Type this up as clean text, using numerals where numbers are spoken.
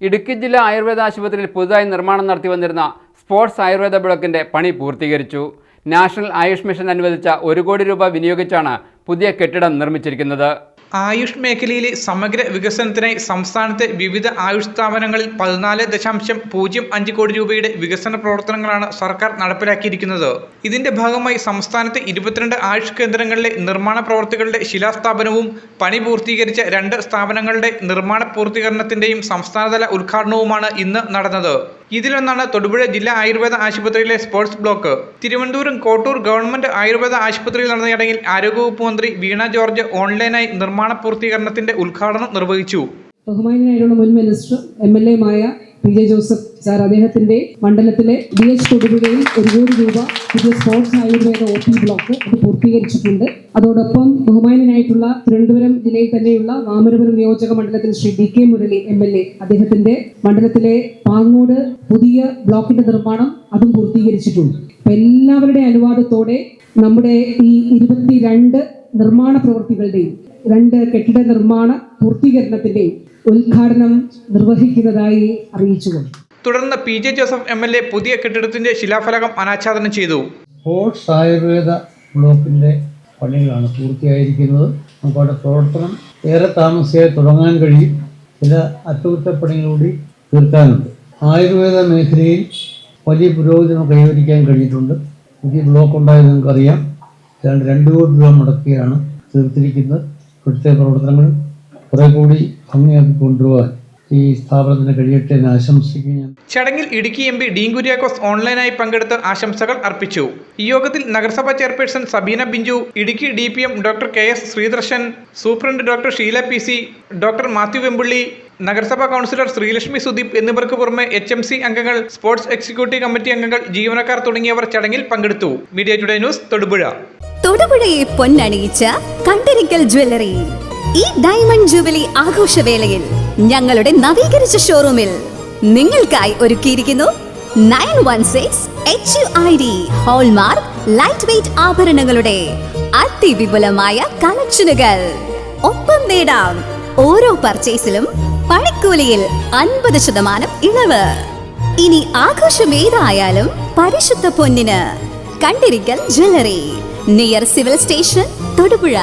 ഇടുക്കി ജില്ലാ ആയുർവേദ ആശുപത്രിയിൽ പുതുതായി നിർമ്മാണം നടത്തി വന്നിരുന്ന സ്പോർട്സ് ആയുർവേദ ബ്ലോക്കിന്റെ പണി പൂർത്തീകരിച്ചു. നാഷണൽ ആയുഷ് മിഷൻ അനുവദിച്ച 1 കോടി രൂപ വിനിയോഗിച്ചാണ് പുതിയ കെട്ടിടം നിർമ്മിച്ചിരിക്കുന്നത്. ആയുഷ് മേഖലയിലെ സമഗ്ര വികസനത്തിനായി സംസ്ഥാനത്തെ വിവിധ ആയുഷ് സ്ഥാപനങ്ങളിൽ 14.05 കോടി രൂപയുടെ വികസന പ്രവർത്തനങ്ങളാണ് സർക്കാർ നടപ്പിലാക്കിയിരിക്കുന്നത്. ഇതിന്റെ ഭാഗമായി സംസ്ഥാനത്തെ 22 ആയുഷ് കേന്ദ്രങ്ങളിലെ നിർമ്മാണ പ്രവൃത്തികളുടെ ശിലാസ്ഥാപനവും പണി പൂർത്തീകരിച്ച 2 സ്ഥാപനങ്ങളുടെ നിർമ്മാണ പൂർത്തീകരണത്തിന്റെയും സംസ്ഥാനതല ഉദ്ഘാടനവുമാണ് ഇന്ന് നടന്നത്. ഇതിലൊന്നാണ് തൊടുപുഴ ജില്ലാ ആയുർവേദ ആശുപത്രിയിലെ sports block. Thiruvananthapuram Kottoor government ayurveda ആശുപത്രിയിൽ നടന്ന ചടങ്ങിൽ ആരോഗ്യവകുപ്പ് മന്ത്രി വീണ ജോർജ് ഓൺലൈനായി നിർമ്മാണ പൂർത്തീകരണത്തിന്റെ ഉദ്ഘാടനം നിർവഹിച്ചു. ബഹുമാന്യനായിട്ടുള്ള മുൻ minister MLA PJ Joseph sir അദ്ദേഹത്തിന്റെ മണ്ഡലത്തിലെ BH തൊടുപുഴയിൽ 1 കോടി രൂപ പുതിയ സ്പോർട്സ് ആയുർവേദ OP ബ്ലോക്ക് അത് പൂർത്തീകരിച്ചിട്ടുണ്ട്. അതോടൊപ്പം ബഹുമാന്യനായിട്ടുള്ള തിരുവനന്തപുരം ജില്ലയിൽ തന്നെയുള്ള വാമനപുരം നിയോജക മണ്ഡലത്തിൽ ശ്രീ DK മുരളി MLA അദ്ദേഹത്തിന്റെ മണ്ഡലത്തിലെ പാങ്ങോട് പുതിയ ബ്ലോക്കിന്റെ നിർമ്മാണം അതും പൂർത്തീകരിച്ചിട്ടുണ്ട്. എല്ലാവരുടെ അനുവാദത്തോടെ നമ്മുടെ ഈ 22 നിർമ്മാണ പ്രവൃത്തികളുടെയും 2 കെട്ടിട നിർമ്മാണ പൂർത്തീകരണത്തിന്റെയും ഉദ്ഘാടനം നിർവഹിക്കുന്നതായി അറിയിച്ചുകൊണ്ട് തുടർന്ന് PJ ജോസഫ് MLA പുതിയ കെട്ടിടത്തിന്റെ ശിലാഫലകം അനാച്ഛാദനം ചെയ്തു. സ്പോർട്സ് ആയുർവേദ ബ്ലോക്കിന്റെ പണികളാണ് പൂർത്തിയായിരിക്കുന്നത്. നമുക്കവിടെ പ്രവർത്തനം ഏറെ താമസിയായി തുടങ്ങാൻ കഴിയും. ചില അറ്റകുറ്റപ്പണികളൂടി തീർക്കാനുണ്ട്. ആയുർവേദ മേഖലയിൽ വലിയ പുരോഗതി കൈവരിക്കാൻ കഴിഞ്ഞിട്ടുണ്ട്. പുതിയ ബ്ലോക്ക് ഉണ്ടായത് നിങ്ങൾക്കറിയാം. 2 കോടി രൂപ മുടക്കിയാണ് തീർത്തിരിക്കുന്നത്. ഇവിടുത്തെ പ്രവർത്തനങ്ങൾ കുറെ കൂടി ഭംഗിയാക്കി കൊണ്ടുപോകാൻ ഈ സ്ഥാപനത്തിന് കഴിയട്ടെ എന്ന് ആശംസിക്കുന്നു. ചടങ്ങിൽ ഇടുക്കി MP ഡീൻ കുര്യാക്കോസ് ഓൺലൈനായി പങ്കെടുത്ത് ആശംസകൾ അർപ്പിച്ചു. ഈ യോഗത്തിൽ നഗരസഭാ chairperson Sabeena Binju, Idukki DPM doctor KS Sreedarshan, superintendent doctor Sheela PC, doctor Mathew Vempully, നഗരസഭാ കൗൺസിലർ ശ്രീലക്ഷ്മി സുദീപ് എന്നിവർക്ക് പുറമെ HMC അംഗങ്ങൾ, സ്പോർട്സ് എക്സിക്യൂട്ടീവ് കമ്മിറ്റി അംഗങ്ങൾ, ജീവനക്കാർ തുടങ്ങിയവർ ചടങ്ങിൽ പങ്കെടുത്തു. Media today news Thodupuzha. തൊടുപുഴയെ പൊന്നണിയിച്ച കണ്ടരിക്കൽ ജ്വല്ലറി ഈ ഡയമണ്ട് ജൂബിലി ആഘോഷവേളയിൽ ഞങ്ങളുടെ നവീകരിച്ച ഷോറൂമിൽ നിങ്ങൾക്കായി ഒരുക്കിയിരിക്കുന്നു 916 HUID ഹോൾമാർക്ക് ലൈറ്റ് വെയ്റ്റ് ആഭരണങ്ങളുടെ അതിവിപുലമായ കളക്ഷനുകൾ. ഒപ്പം നേടാം ഓരോ പർച്ചേസിലും പണിക്കൂലിയിൽ 50% ഇളവ്. ഇനി ആഘോഷം ഏതായാലും പരിശുദ്ധ പൊന്നിന് Kandirikkal jewellery, near civil station, Thodupuzha.